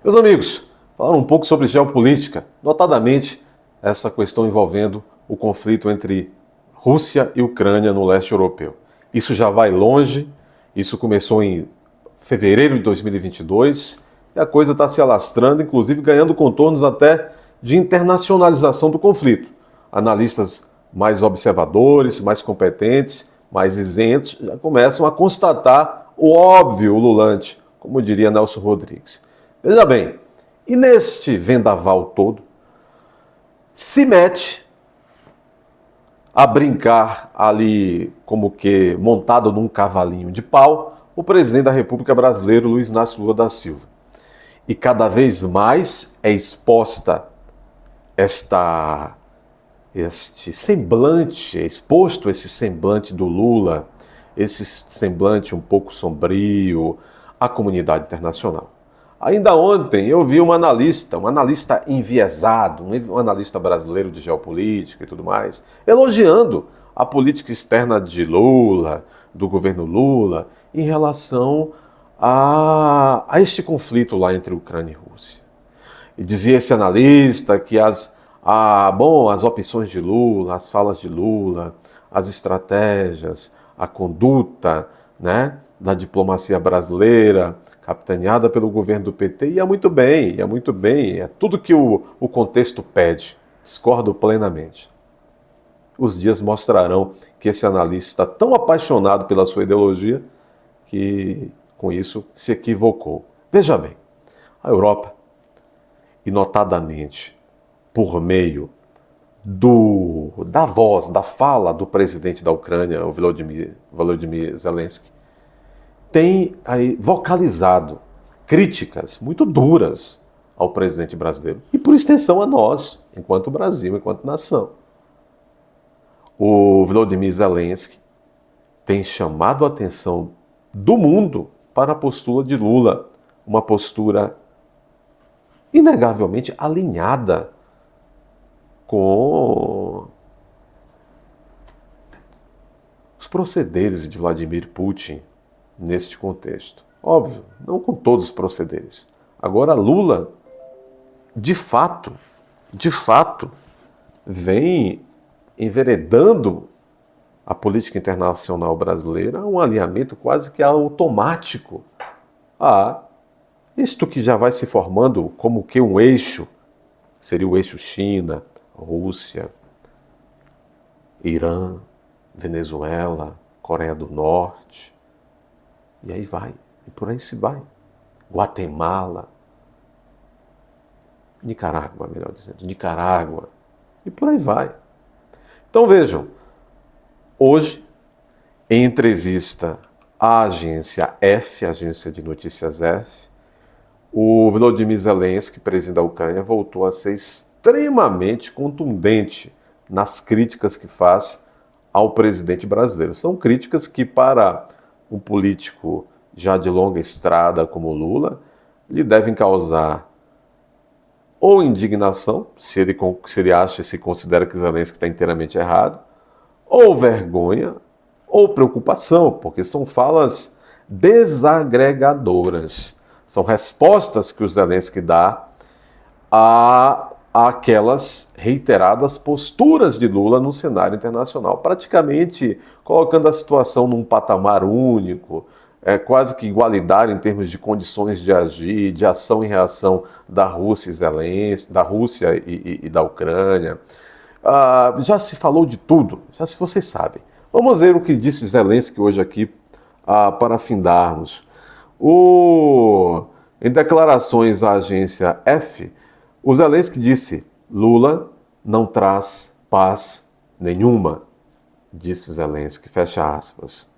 Meus amigos, falar um pouco sobre geopolítica, notadamente essa questão envolvendo o conflito entre Rússia e Ucrânia no leste europeu. Isso já vai longe, isso começou em fevereiro de 2022 e a coisa está se alastrando, inclusive ganhando contornos até de internacionalização do conflito. Analistas mais observadores, mais competentes, mais isentos, já começam a constatar o óbvio ululante, como diria Nelson Rodrigues. Veja bem, e neste vendaval todo, se mete a brincar ali como que montado num cavalinho de pau o presidente da República Brasileira, Luiz Inácio Lula da Silva. E cada vez mais é exposta este semblante, é exposto esse semblante do Lula, esse semblante um pouco sombrio à comunidade internacional. Ainda ontem eu vi um analista enviesado, um analista brasileiro de geopolítica e tudo mais, elogiando a política externa de Lula, do governo Lula, em relação a este conflito lá entre Ucrânia e Rússia. E dizia esse analista que as opções de Lula, as falas de Lula, as estratégias, a conduta, né, da diplomacia brasileira, capitaneada pelo governo do PT, ia muito bem, é tudo que o contexto pede. Discordo plenamente. Os dias mostrarão que esse analista está tão apaixonado pela sua ideologia que, com isso, se equivocou. Veja bem, a Europa, e notadamente por meio da voz, da fala do presidente da Ucrânia, o Volodymyr Zelensky, tem aí vocalizado críticas muito duras ao presidente brasileiro e, por extensão, a nós, enquanto Brasil, enquanto nação. O Volodymyr Zelensky tem chamado a atenção do mundo para a postura de Lula, uma postura inegavelmente alinhada com os procederes de Vladimir Putin neste contexto. Óbvio, não com todos os procederes. Agora, Lula, de fato, vem enveredando a política internacional brasileira a um alinhamento quase que automático a isto que já vai se formando como que um eixo, seria o eixo China, Rússia, Irã, Venezuela, Coreia do Norte, e aí vai, e por aí se vai. Guatemala, Nicarágua, melhor dizendo, Nicarágua, e por aí vai. Então vejam, hoje, em entrevista à agência F, agência de notícias F, o Volodymyr Zelensky, presidente da Ucrânia, voltou a ser extremamente contundente nas críticas que faz ao presidente brasileiro. São críticas que, para um político já de longa estrada como Lula, lhe devem causar ou indignação, se ele acha e se considera que Zelensky está inteiramente errado, ou vergonha, ou preocupação, porque são falas desagregadoras. São respostas que o Zelensky dá àquelas reiteradas posturas de Lula no cenário internacional, praticamente colocando a situação num patamar único, quase que igualitário em termos de condições de agir, de ação e reação da Rússia e da Ucrânia. Já se falou de tudo, vocês sabem. Vamos ver o que disse Zelensky hoje aqui para afindarmos. Em declarações à agência F, o Zelensky disse: Lula não traz paz nenhuma, disse Zelensky, fecha aspas.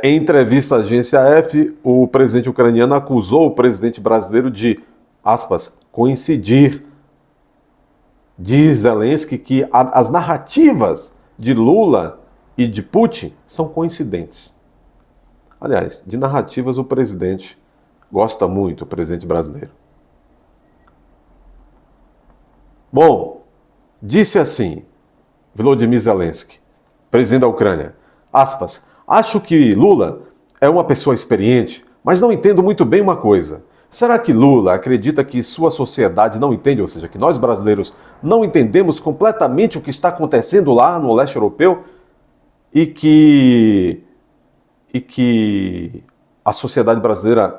Em entrevista à agência F, o presidente ucraniano acusou o presidente brasileiro de, aspas, coincidir. Diz Zelensky que as narrativas de Lula e de Putin são coincidentes. Aliás, de narrativas o presidente gosta muito, o presidente brasileiro. Bom, disse assim Volodymyr Zelensky, presidente da Ucrânia, aspas, acho que Lula é uma pessoa experiente, Mas não entendo muito bem uma coisa. Será que Lula acredita que sua sociedade não entende, ou seja, que nós brasileiros não entendemos completamente o que está acontecendo lá no leste europeu e que a sociedade brasileira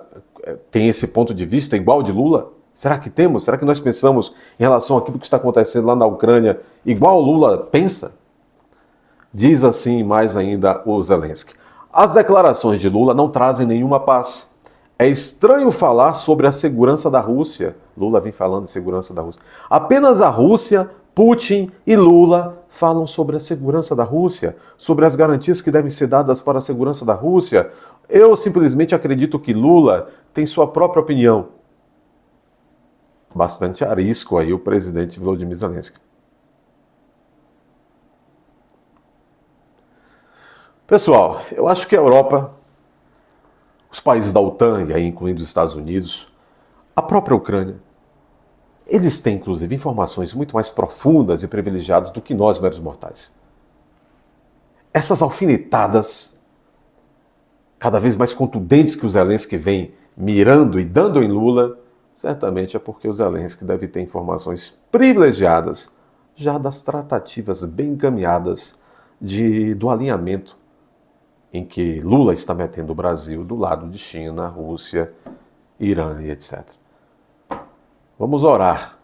tem esse ponto de vista igual de Lula? Será que temos? Será que nós pensamos em relação àquilo que está acontecendo lá na Ucrânia igual Lula pensa? Diz assim mais ainda o Zelensky. As declarações de Lula não trazem nenhuma paz. É estranho falar sobre a segurança da Rússia. Lula vem falando de segurança da Rússia. Apenas a Rússia, Putin e Lula falam sobre a segurança da Rússia, sobre as garantias que devem ser dadas para a segurança da Rússia. Eu simplesmente acredito que Lula tem sua própria opinião. Bastante arisco aí o presidente Volodymyr Zelensky. Pessoal, eu acho que a Europa, os países da OTAN, e aí incluindo os Estados Unidos, a própria Ucrânia, eles têm, inclusive, informações muito mais profundas e privilegiadas do que nós, meros mortais. Essas alfinetadas, cada vez mais contundentes que o Zelensky vem mirando e dando em Lula, certamente é porque o Zelensky deve ter informações privilegiadas já das tratativas bem encaminhadas do alinhamento em que Lula está metendo o Brasil do lado de China, Rússia, Irã e etc. Vamos orar